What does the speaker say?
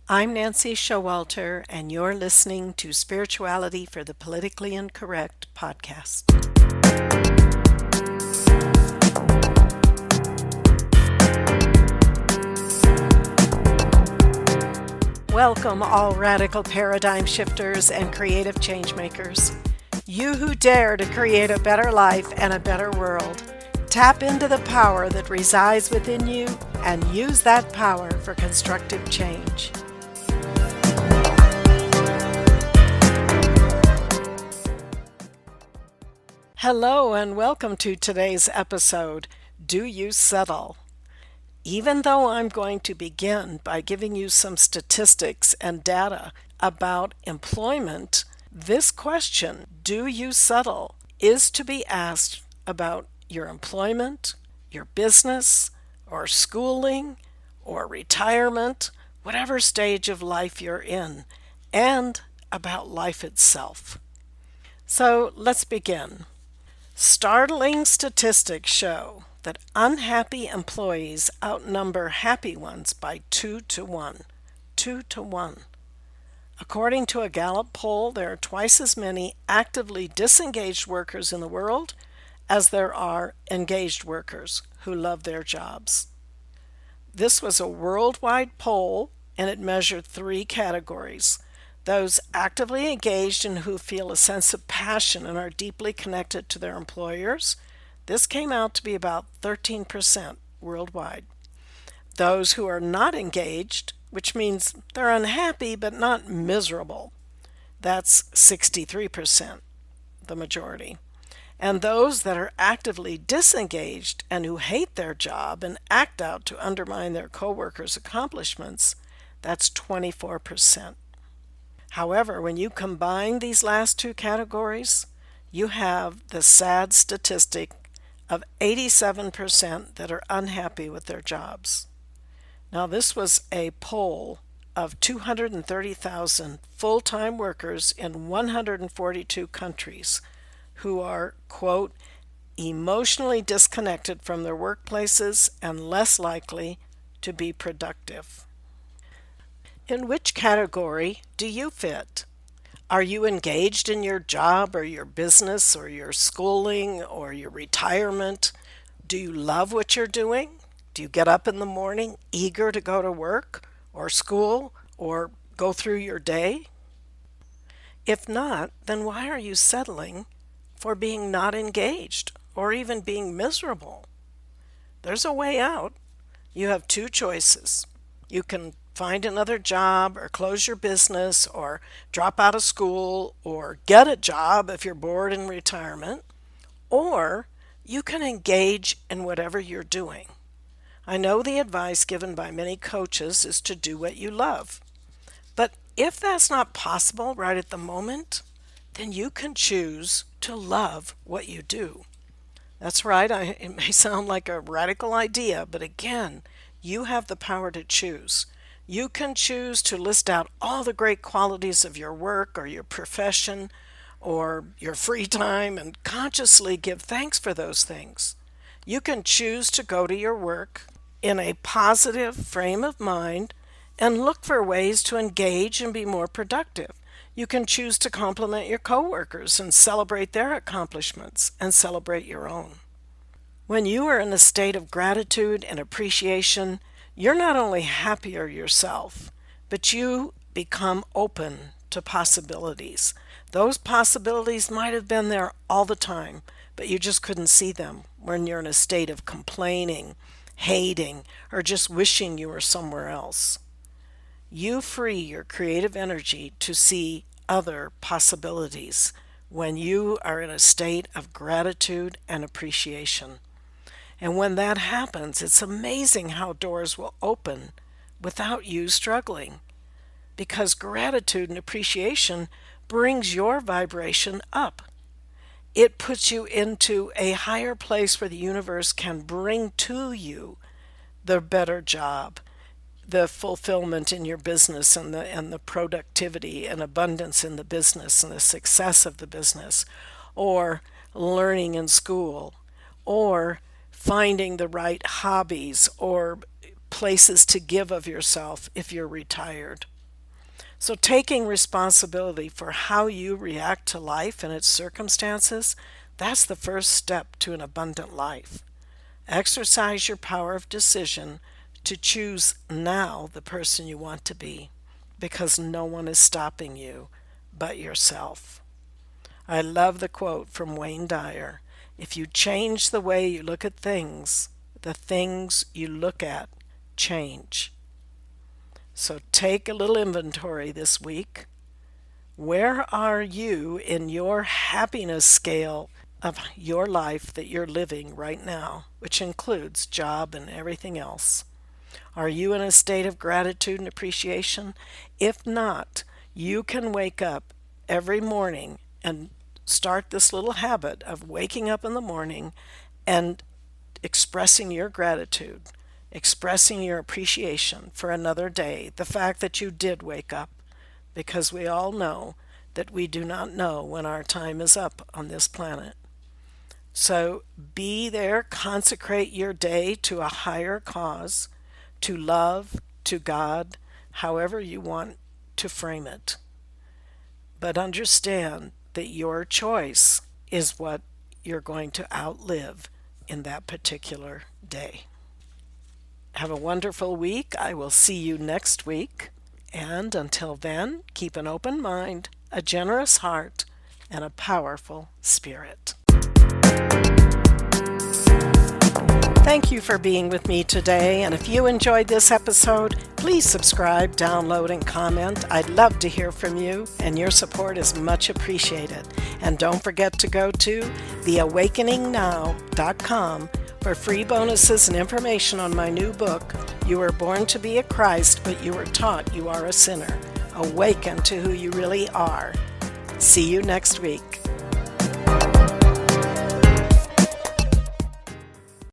I'm Nancy Showalter, and you're listening to Spirituality for the Politically Incorrect podcast. Welcome, all radical paradigm shifters and creative change makers. You who dare to create a better life and a better world. Tap into the power that resides within you and use that power for constructive change. Hello and welcome to today's episode, Do You Settle? Even though I'm going to begin by giving you some statistics and data about employment, this question, do you settle, is to be asked about your employment, your business, or schooling, or retirement, whatever stage of life you're in, and about life itself. So let's begin. Startling statistics show that unhappy employees outnumber happy ones by 2 to 1. 2 to 1. According to a Gallup poll, there are twice as many actively disengaged workers in the world as there are engaged workers who love their jobs. This was a worldwide poll, and it measured 3 categories. Those actively engaged and who feel a sense of passion and are deeply connected to their employers. This came out to be about 13% worldwide. Those who are not engaged, which means they're unhappy but not miserable, that's 63%, the majority. And those that are actively disengaged and who hate their job and act out to undermine their coworkers' accomplishments, that's 24%. However, when you combine these last 2 categories, you have the sad statistic of 87% that are unhappy with their jobs. Now, this was a poll of 230,000 full-time workers in 142 countries who are, quote, emotionally disconnected from their workplaces and less likely to be productive. In which category do you fit? Are you engaged in your job or your business or your schooling or your retirement? Do you love what you're doing? Do you get up in the morning eager to go to work or school or go through your day? If not, then why are you settling for being not engaged or even being miserable? There's a way out. You have 2 choices. You can find another job or close your business or drop out of school or get a job if you're bored in retirement, or you can engage in whatever you're doing. I know the advice given by many coaches is to do what you love, but if that's not possible right at the moment, then you can choose to love what you do. That's right, it may sound like a radical idea, but again, you have the power to choose. You can choose to list out all the great qualities of your work or your profession or your free time and consciously give thanks for those things. You can choose to go to your work in a positive frame of mind and look for ways to engage and be more productive. You can choose to compliment your coworkers and celebrate their accomplishments and celebrate your own. When you are in a state of gratitude and appreciation, you're not only happier yourself, but you become open to possibilities. Those possibilities might have been there all the time, but you just couldn't see them when you're in a state of complaining, hating, or just wishing you were somewhere else. You free your creative energy to see other possibilities when you are in a state of gratitude and appreciation. And when that happens, it's amazing how doors will open without you struggling. Because gratitude and appreciation brings your vibration up. It puts you into a higher place where the universe can bring to you the better job, the fulfillment in your business and the productivity and abundance in the business and the success of the business, or learning in school, or finding the right hobbies or places to give of yourself if you're retired. So, taking responsibility for how you react to life and its circumstances, that's the first step to an abundant life. Exercise your power of decision to choose now the person you want to be, because no one is stopping you but yourself. I love the quote from Wayne Dyer: "If you change the way you look at things, the things you look at change." So take a little inventory this week. Where are you in your happiness scale of your life that you're living right now, which includes job and everything else? Are you in a state of gratitude and appreciation? If not, you can wake up every morning and start this little habit of waking up in the morning and expressing your gratitude, expressing your appreciation for another day, the fact that you did wake up, because we all know that we do not know when our time is up on this planet. So be there, consecrate your day to a higher cause, to love, to God, however you want to frame it. But understand that your choice is what you're going to outlive in that particular day. Have a wonderful week. I will see you next week. And until then, keep an open mind, a generous heart, and a powerful spirit. Thank you for being with me today, and if you enjoyed this episode, please subscribe, download, and comment. I'd love to hear from you, and your support is much appreciated. And don't forget to go to theawakeningnow.com for free bonuses and information on my new book, You Were Born to Be a Christ, But You Were Taught You Are a Sinner. Awaken to who you really are. See you next week.